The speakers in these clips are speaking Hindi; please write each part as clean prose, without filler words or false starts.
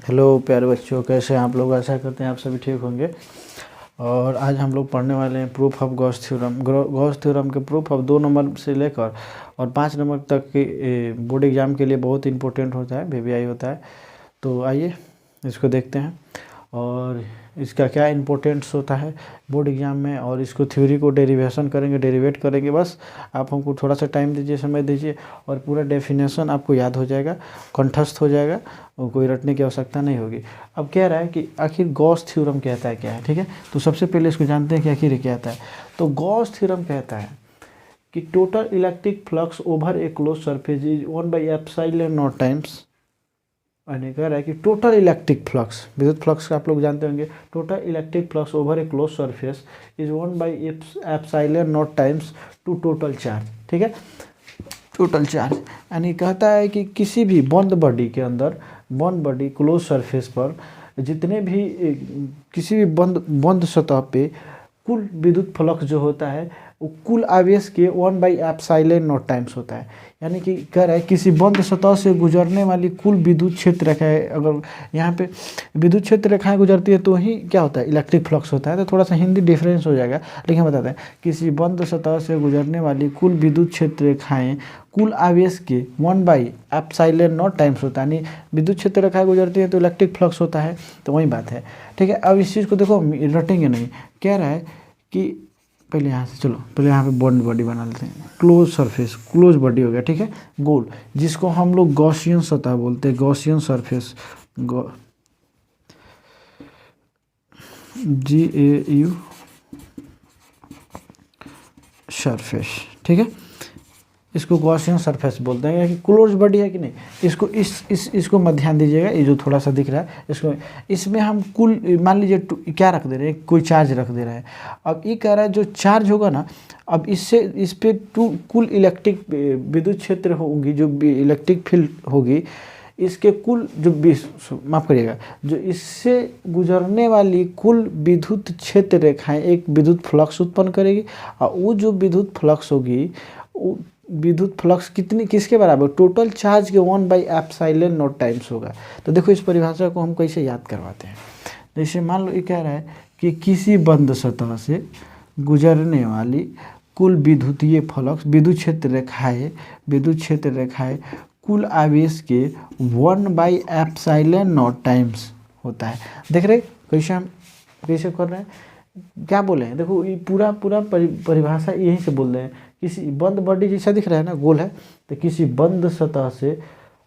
हेलो प्यारे बच्चों, कैसे हैं आप लोग। आशा करते हैं आप सभी ठीक होंगे। और आज हम लोग पढ़ने वाले हैं proof of Gauss theorem. Gauss theorem के प्रूफ ऑफ 2 नंबर से लेकर और 5 नंबर तक के बोर्ड एग्जाम के लिए बहुत इंपॉर्टेंट होता है, वीवीआई होता है। तो आइए इसको देखते हैं और इसका क्या इंपॉर्टेंस होता है बोर्ड एग्जाम में, और इसको थ्योरी को डेरिवेशन करेंगे, डेरिवेट करेंगे। बस आप हमको थोड़ा सा टाइम दीजिए, समय दीजिए, और पूरा डेफिनेशन आपको याद हो जाएगा, कंठस्थ हो जाएगा, और कोई रटने की आवश्यकता नहीं होगी। अब कह रहा है कि आखिर गॉस थ्योरम कहता है क्या है, ठीक है। तो सबसे पहले इसको जानते हैं कि आखिर ये क्या आता है। तो गॉस थ्योरम कहता है कि total electric flux over a close surface is 1/एप्सिलॉन टाइम्स। यानी कह रहा है कि टोटल इलेक्ट्रिक फ्लक्स, विद्युत फ्लक्स का आप लोग जानते होंगे, total electric flux over a close surface is 1/एप्सिलॉन टाइम्स टू टोटल चार्ज, ठीक है, टोटल चार्ज। यानी कहता है कि किसी भी बंद बॉडी के अंदर, बंद बॉडी क्लोज सरफेस पर जितने भी किसी भी बंद सतह पे कुल विद्युत फ्लक्स जो होता है वो कुल आवेश के 1/एप्सिलॉन टाइम्स होता है। यानी कि कह रहा है किसी बंद सतह से गुजरने वाली कुल विद्युत क्षेत्र रेखाएं, अगर यहाँ पे विद्युत क्षेत्र रेखाएं गुजरती है तो ही क्या होता है, इलेक्ट्रिक फ्लक्स होता है। तो थोड़ा सा हिंदी डिफरेंस हो जाएगा, लेकिन हम बताते हैं किसी बंद सतह से गुजरने वाली कुल विद्युत क्षेत्र रेखाएं कुल आवेश के 1/एप्सिलॉन टाइम्स होता है। यानी विद्युत क्षेत्र रेखाएं गुजरती है तो इलेक्ट्रिक फ्लक्स होता है, तो वही बात है, ठीक है। अब इस चीज़ को देखो, रटेंगे नहीं। कह रहा है कि पहले यहाँ से चलो, पहले यहाँ पे बॉन्ड बॉडी बना लेते हैं। क्लोज सरफेस, क्लोज बॉडी हो गया, ठीक है, गोल, जिसको हम लोग गॉसियन सतह बोलते हैं, गॉसियन सरफेस, GAU सरफेस, ठीक है। इसको गॉसियन सरफेस बोलते हैं कि क्लोज बॉडी है कि नहीं। इसको इसको मत ध्यान दीजिएगा, ये जो थोड़ा सा दिख रहा है इसको, इसमें हम कुल मान लीजिए क्या रख दे रहे हैं, कोई चार्ज रख दे रहे हैं। अब ये कह रहा है जो चार्ज होगा ना, अब इससे इस पे कुल इलेक्ट्रिक विद्युत क्षेत्र होगी, जो इलेक्ट्रिक फील्ड होगी, इसके कुल जो माफ़ करिएगा, जो इससे गुजरने वाली कुल विद्युत क्षेत्र रेखाएं एक विद्युत फ्लक्स उत्पन्न करेगी। और वो जो विद्युत फ्लक्स होगी, विद्युत फ्लक्स किसके बराबर, टोटल चार्ज के 1/एप्सिलॉन टाइम्स होगा। तो देखो इस परिभाषा को हम कैसे याद करवाते हैं। जैसे मान लो ये कह रहा है कि किसी बंद सतह से गुजरने वाली कुल विद्युतीय फ्लक्स, विद्युत क्षेत्र रेखाएं कुल आवेश के 1/एप्सिलॉन टाइम्स होता है। देख रहे कैसे हम कैसे कर रहे हैं, क्या बोले हैं, देखो ये पूरा परिभाषा यहीं से बोल रहे हैं। किसी बंद बॉडी जैसा दिख रहा है ना, गोल है, तो किसी बंद सतह से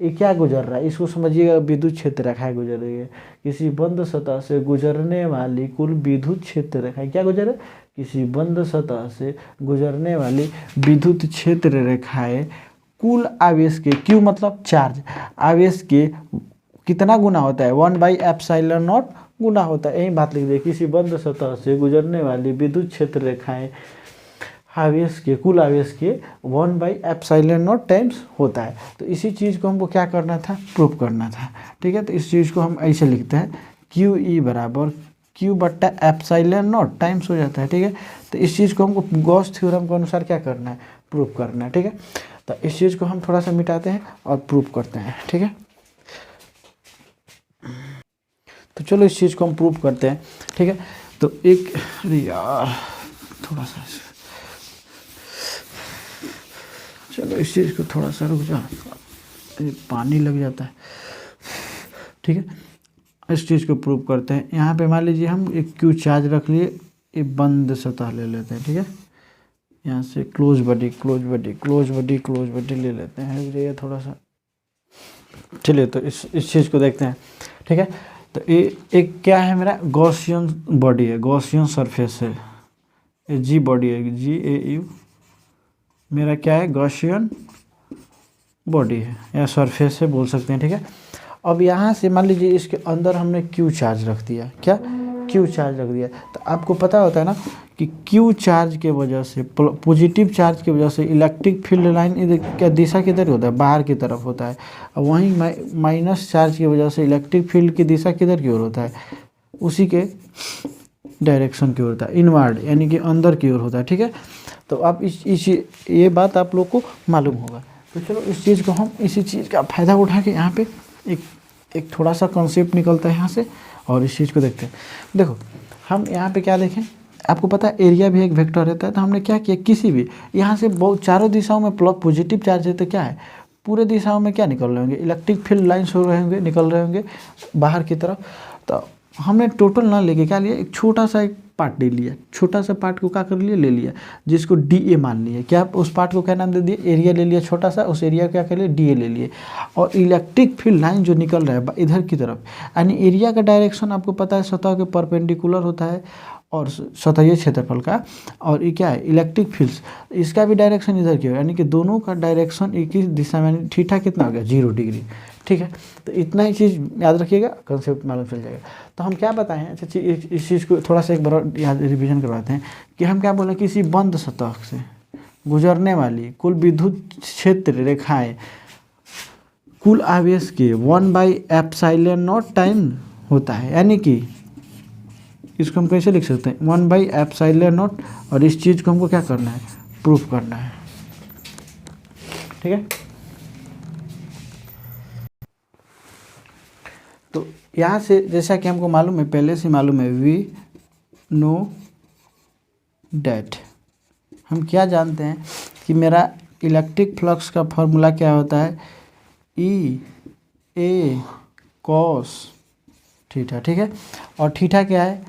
ये क्या गुजर रहा है, इसको समझिएगा, विद्युत क्षेत्र रेखाएं गुजर रही है। किसी बंद सतह से गुजरने वाली कुल विद्युत क्षेत्र रेखाएं क्या गुजर है, किसी बंद सतह से गुजरने वाली विद्युत क्षेत्र रेखाएं कुल आवेश के, क्यू मतलब चार्ज, आवेश के कितना गुना होता है, 1/एप्सिलॉन गुना होता है। यही बात लिख दे, किसी बंद सतह से गुजरने वाली विद्युत क्षेत्र रेखाएं आवेश के, कुल आवेश के 1/एप्सिलॉन टाइम्स होता है। तो इसी चीज़ को हमको क्या करना था, प्रूफ करना था, ठीक है। तो इस चीज़ को हम ऐसे लिखते हैं, QE बराबर Q/एप्सिलॉन टाइम्स हो जाता है, ठीक है। तो इस चीज़ को हमको गॉस थ्योरम के अनुसार क्या करना है, प्रूफ करना है, ठीक है। तो इस चीज़ को हम थोड़ा सा मिटाते हैं और प्रूफ करते हैं, ठीक है। तो चलो इस चीज़ को हम प्रूफ करते हैं, ठीक है। तो एक, अरे यार थोड़ा सा, चलो इस चीज़ को थोड़ा सा रुक जा, पानी लग जाता है, ठीक है। इस चीज़ को प्रूव करते हैं। यहाँ पे मान लीजिए हम एक क्यू चार्ज रख लिए, एक बंद सतह ले लेते हैं, ठीक है। यहाँ से क्लोज बॉडी ले लेते हैं, ये थोड़ा सा, चलिए तो इस चीज़ को देखते हैं, ठीक है। तो ये एक क्या है, मेरा गॉसियन बॉडी है, गॉसियन सरफेस है, ये जी बॉडी है, GAU मेरा क्या है, गॉसियन बॉडी है या सरफेस है बोल सकते हैं, ठीक है। अब यहाँ से मान लीजिए इसके अंदर हमने क्यू चार्ज रख दिया, क्या, क्यू चार्ज रख दिया। तो आपको पता होता है ना कि क्यू चार्ज के वजह से, पॉजिटिव चार्ज की वजह से इलेक्ट्रिक फील्ड लाइन इधर क्या दिशा किधर होता है, बाहर की तरफ होता है। और वहीं माइनस चार्ज की वजह से इलेक्ट्रिक फील्ड की दिशा किधर की ओर होता है, उसी के डायरेक्शन की ओर होता है, इनवर्ड, यानी कि अंदर की ओर होता है, ठीक है। तो आप ये बात आप लोग को मालूम होगा। तो चलो इस चीज़ को हम इसी चीज़ का फ़ायदा उठा के यहाँ पे एक एक थोड़ा सा कॉन्सेप्ट निकलता है यहाँ से और इस चीज़ को देखते हैं। देखो हम यहाँ पे क्या देखें, आपको पता है एरिया भी एक वेक्टर रहता है, तो हमने क्या किया, किसी भी यहाँ से बहुत चारों दिशाओं में पॉजिटिव चार्ज है, तो क्या है पूरे दिशाओं में क्या निकल रहे होंगे, इलेक्ट्रिक फील्ड लाइन्स हो रहे होंगे, निकल रहे होंगे बाहर की तरफ। तो हमने टोटल ना लेके क्या लिया, एक छोटा सा एक पार्ट ले लिया, छोटा सा पार्ट को क्या कर लिया, ले लिया, जिसको डी ए मान लिया। क्या उस पार्ट को क्या नाम दे दिए, एरिया ले लिया छोटा सा, उस एरिया को क्या कर लिया, डी ए ले लिए। और इलेक्ट्रिक फील्ड लाइन जो निकल रहा है इधर की तरफ, यानी एरिया का डायरेक्शन आपको पता है सतह के परपेंडिकुलर होता है और सतहीय क्षेत्रफल का, और ये क्या है इलेक्ट्रिक फील्ड्स, इसका भी डायरेक्शन इधर की हो, यानी कि दोनों का डायरेक्शन एक ही दिशा में, थीटा कितना हो गया 0 डिग्री। ठीक है, तो इतना ही चीज़ याद रखिएगा, कंसेप्ट मालूम चल जाएगा। तो हम क्या बताएं, अच्छा इस चीज़ को थोड़ा सा एक बार याद रिवीजन करवाते हैं कि हम क्या बोले, किसी बंद सतह से गुजरने वाली कुल विद्युत क्षेत्र रेखाएं कुल आवेश के 1/ε0 टाइम होता है, यानी कि इसको हम कैसे लिख सकते हैं 1/ε0, और इस चीज़ को हमको क्या करना है, प्रूफ करना है। ठीक है, तो यहाँ से जैसा कि हमको मालूम है, पहले से मालूम है, वी नो डैट, हम क्या जानते हैं कि मेरा इलेक्ट्रिक फ्लक्स का फॉर्मूला क्या होता है, ई ए कॉस थीटा। ठीक है, और थीटा क्या है,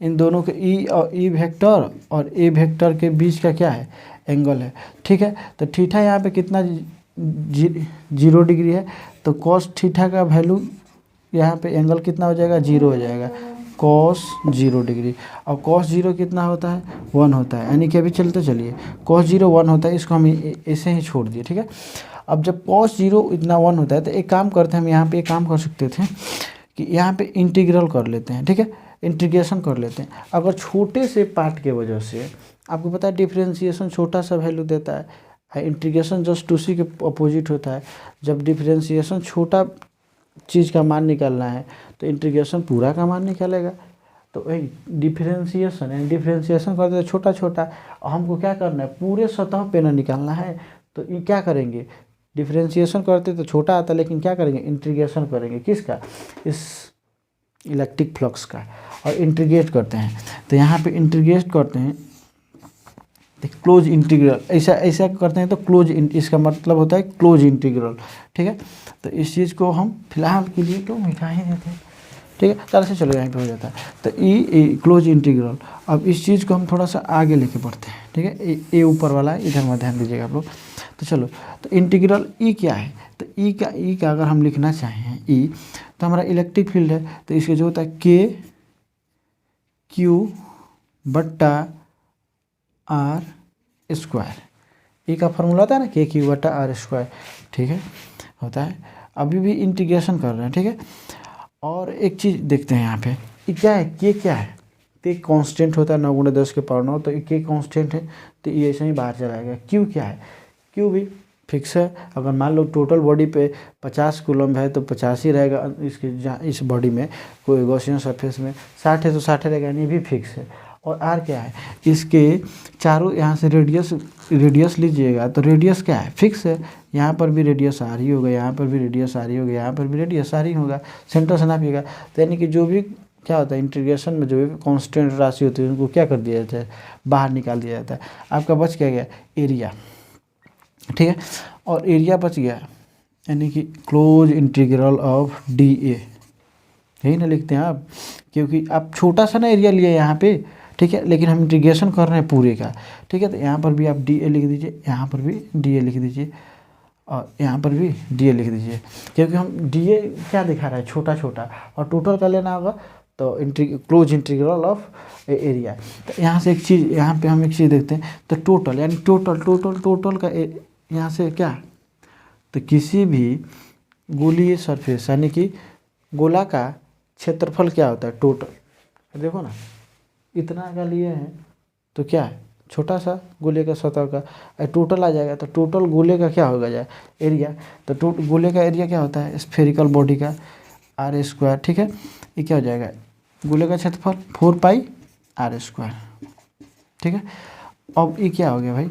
इन दोनों के ई और ई वेक्टर और ए वेक्टर के बीच का क्या है, एंगल है। ठीक है, तो थीटा यहाँ पे कितना 0 डिग्री है, तो कॉस थीटा का वैल्यू यहाँ पे एंगल कितना हो जाएगा, 0 हो जाएगा, कॉस 0 डिग्री। और कॉस 0 कितना होता है, 1 होता है, यानी कि अभी चलते चलिए कॉस 0 1 होता है, इसको हम ऐसे ही छोड़ दिए। ठीक है, अब जब कॉस 0 इतना 1 होता है, तो एक काम करते हैं, हम यहाँ पे एक काम कर सकते थे कि यहाँ पे इंटीग्रल कर लेते हैं। ठीक है, इंटीग्रेशन कर लेते हैं। अगर छोटे से पार्ट के वजह से, आपको पता है डिफरेंशिएशन छोटा सा वैल्यू देता है, इंटीग्रेशन जस्ट उसी के अपोजिट होता है। जब डिफरेंशिएशन छोटा चीज़ का मान निकालना है तो इंटीग्रेशन पूरा का मान निकालेगा। तो वही डिफरेंशिएशन, यानी डिफरेंशिएशन करते हैं छोटा छोटा, और हमको क्या करना है, पूरे सतह पे ना निकालना है। तो ये क्या करेंगे, डिफरेंशिएशन करते तो छोटा आता, लेकिन क्या करेंगे, इंटीग्रेशन करेंगे, किसका, इस इलेक्ट्रिक फ्लक्स का, और इंटीग्रेट करते हैं। तो यहाँ पे इंटीग्रेट करते हैं, क्लोज इंटीग्रल, ऐसा करते हैं तो क्लोज, इसका मतलब होता है क्लोज इंटीग्रल। ठीक है, तो इस चीज़ को हम फिलहाल के लिए तो मिटा ही देते हैं। ठीक है, तरह से चलो यहाँ पे हो जाता है, तो ई क्लोज इंटीग्रल। अब इस चीज़ को हम थोड़ा सा आगे लेके बढ़ते हैं। ठीक है, ए ऊपर वाला है, इधर में ध्यान दीजिएगा आप लोग। तो चलो, तो इंटीग्रल ई क्या है, तो ई का अगर हम लिखना चाहें ई, तो हमारा इलेक्ट्रिक फील्ड है, तो इसके जो होता है के क्यू बट्टा आर स्क्वायर, ई का फॉर्मूला होता है ना, के क्यू बट्टा आर स्क्वायर। ठीक है, होता है, अभी भी इंटीग्रेशन कर रहे हैं। ठीक है, और एक चीज़ देखते हैं यहाँ पे, ये क्या है, के क्या है, तो एक कांस्टेंट होता है 9 × 10 के पावर 9, तो के कांस्टेंट है, तो ये ऐसे ही बाहर चला जाएगा। क्यू क्या है, क्यू भी फिक्स है। अगर मान लो टोटल बॉडी पे 50 कूलम्ब है तो 50 ही रहेगा, इसके जहाँ इस बॉडी में कोई गॉसियन सरफेस में 60 है तो 60 रहेगा, यानी भी फिक्स है। और आर क्या है, इसके चारों यहाँ से रेडियस लीजिएगा, तो रेडियस क्या है, फिक्स है। यहाँ पर भी रेडियस आर ही होगा, यहाँ पर भी रेडियस आर ही होगा, यहाँ पर भी रेडियस आर ही होगा, सेंटर से नापिएगा। तो यानी कि जो भी क्या होता है इंटीग्रेशन में जो भी कांस्टेंट राशि होती है उनको क्या कर दिया जाता है, बाहर निकाल दिया जाता है। आपका बच क्या गया, एरिया। ठीक है, और एरिया बच गया, यानी कि close integral of D A, यही ना लिखते हैं आप, क्योंकि आप छोटा सा ना एरिया लिया यहाँ पे। ठीक है, लेकिन हम इंटीग्रेशन कर रहे हैं पूरे का। ठीक है, तो यहाँ पर भी आप डी ए लिख दीजिए, यहाँ पर भी डी ए लिख दीजिए, और यहाँ पर भी डी ए लिख दीजिए, क्योंकि हम डी ए क्या दिखा रहा है, छोटा छोटा, और टोटल का लेना होगा तो क्लोज इंटीग्रल ऑफ एरिया। तो यहाँ से एक चीज़, यहाँ पे हम एक चीज़ देखते हैं, तो टोटल, यानी टोटल का यहाँ से क्या, तो किसी भी गोलीय सरफेस, यानी कि गोला का क्षेत्रफल क्या होता है, टोटल। देखो ना, इतना का लिए हैं तो क्या है, छोटा सा गोले का सतह का टोटल आ जाएगा, तो टोटल गोले का क्या होगा जाए, एरिया। तो गोले का एरिया क्या होता है, स्फेरिकल बॉडी का आर स्क्वायर। ठीक है, ये क्या हो जाएगा, गोले का क्षेत्रफल 4 पाई आर स्क्वायर। ठीक है, अब ये क्या हो गया भाई,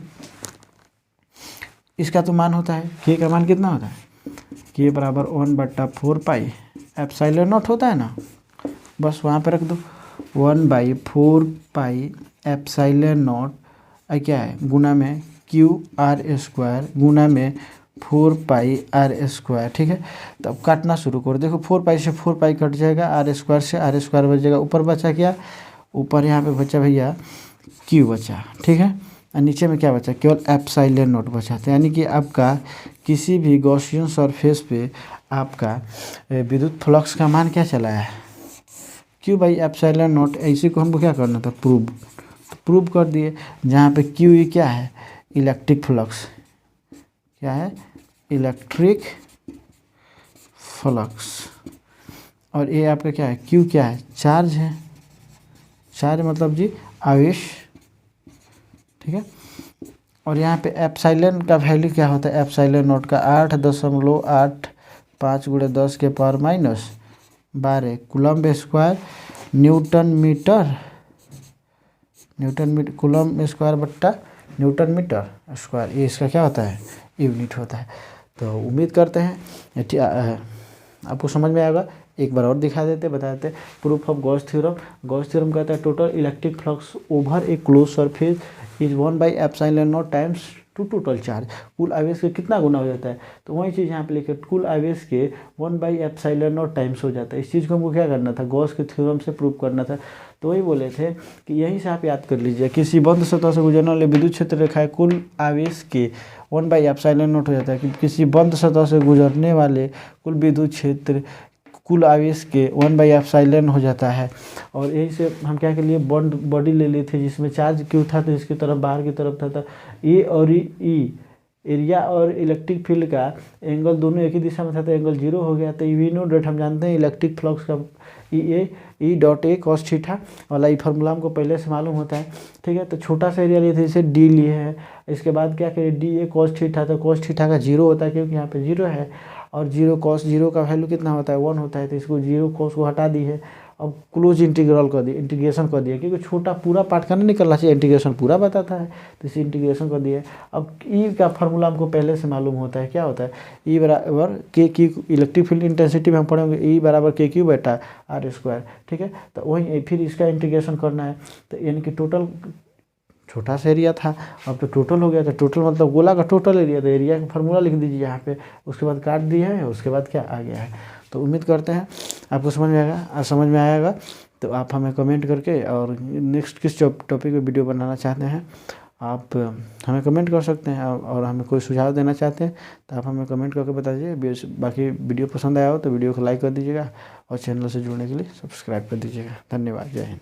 इसका तो मान होता है, के का मान कितना होता है, के बराबर 1/4 पाई एप्सिलॉन नॉट होता है ना, बस वहाँ पे रख दो 1/4 एप्सिलॉन नॉट क्या है गुना में QR² गुना में 4πr²। ठीक है, तो अब काटना शुरू करो। देखो 4π से 4π कट जाएगा, R² से R² बच जाएगा। ऊपर बचा क्या, ऊपर यहाँ पे बचा भैया Q बचा। ठीक है, और नीचे में क्या बचा, केवल एप्सिलॉन नॉट बचा। तो यानी कि आपका किसी भी गॉसियन सरफेस पे आपका विद्युत फ्लक्स का मान क्या चला है, Q/एप्सिलॉन नॉट। इसी को हमको क्या करना था, प्रूव। तो प्रूव कर दिए, जहाँ पे Q क्या है, इलेक्ट्रिक फ्लक्स, क्या है, इलेक्ट्रिक फ्लक्स। और ये आपका क्या है, Q क्या है, चार्ज है। चार्ज मतलब जी आवेश। ठीक है, और यहाँ पे एप्सिलॉन का वैल्यू क्या होता है, एप्सिलॉन नॉट का 8.85 × 10⁻⁻12 coulomb square newton metre, coulomb square बट्टा न्यूटन मीटर स्क्वायर, ये इसका क्या होता है, यूनिट होता है। तो उम्मीद करते हैं आपको समझ में आएगा। एक बार और दिखा देते, बता देते। Proof of Gauss theorem. Gauss theorem कहता है total electric flux over a close surface is 1/एप्सिलॉन नॉट टाइम्स टोटल चार्ज। कुल आवेश के कितना गुना हो जाता है, तो वही चीज़ यहाँ पे लिखे, कुल आवेश के 1/एप्सिलॉन नॉट टाइम्स हो जाता है। इस चीज़ को हमको क्या करना था, गॉस के थ्योरम से प्रूव करना था। तो वही बोले थे कि यहीं से आप याद कर लीजिए, किसी बंद सतह से गुजरने वाले विद्युत क्षेत्र रेखा है कुल आवेश के 1/एप्सिलॉन नॉट हो जाता है। कि किसी बंद सतह से गुजरने वाले कुल विद्युत क्षेत्र कुल आवेश के 1/एप्सिलॉन हो जाता है। और यही से हम क्या कर लिए, बॉडी ले लिए थे जिसमें चार्ज क्यों था, तो इसकी तरफ बाहर की तरफ था। ए और ई एरिया और इलेक्ट्रिक फील्ड का एंगल दोनों एक ही दिशा में था, तो एंगल 0 हो गया। तो वी नो डेट हम जानते हैं इलेक्ट्रिक फ्लक्स का E.A cos थीटा वाला ये फार्मूला हमको पहले से मालूम होता है। ठीक है, तो छोटा सा एरिया लिए थे, इसे डी लिए हैं। इसके बाद क्या करें, DA cos थीटा, तो cos थीटा का 0 होता है क्योंकि यहाँ पे 0 है। और 0 cos 0 का वैल्यू कितना होता है, 1 होता है। तो इसको 0 cos को हटा दी है। अब क्लोज इंटीग्रल कर दिए, इंटीग्रेशन कर दिया, क्योंकि छोटा पूरा पार्ट का नहीं निकलना चाहिए, इंटीग्रेशन पूरा बताता है, तो इसे इंटीग्रेशन कर दिए। अब ई का फार्मूला हमको पहले से मालूम होता है, क्या होता है, ई बराबर के क्यू, इलेक्ट्रिक फील्ड इंटेंसिटी में हम पढ़ेंगे ई बराबर KQ/R²। ठीक है, तो वही फिर इसका इंटीग्रेशन करना है। तो यानी कि टोटल छोटा सा एरिया था, अब तो टोटल हो गया। तो टोटल मतलब गोला का टोटल एरिया, तो एरिया का फार्मूला लिख दीजिए यहाँ पे, उसके बाद काट दिया है, उसके बाद क्या आ गया है। तो उम्मीद करते हैं आपको समझ में आएगा, और समझ में आएगा तो आप हमें कमेंट करके, और नेक्स्ट किस टॉपिक पे वीडियो बनाना चाहते हैं आप हमें कमेंट कर सकते हैं। और हमें कोई सुझाव देना चाहते हैं तो आप हमें कमेंट करके बता दीजिए। बाकी वीडियो पसंद आया हो तो वीडियो को लाइक कर दीजिएगा, और चैनल से जुड़ने के लिए सब्सक्राइब कर दीजिएगा। धन्यवाद, जय हिंद।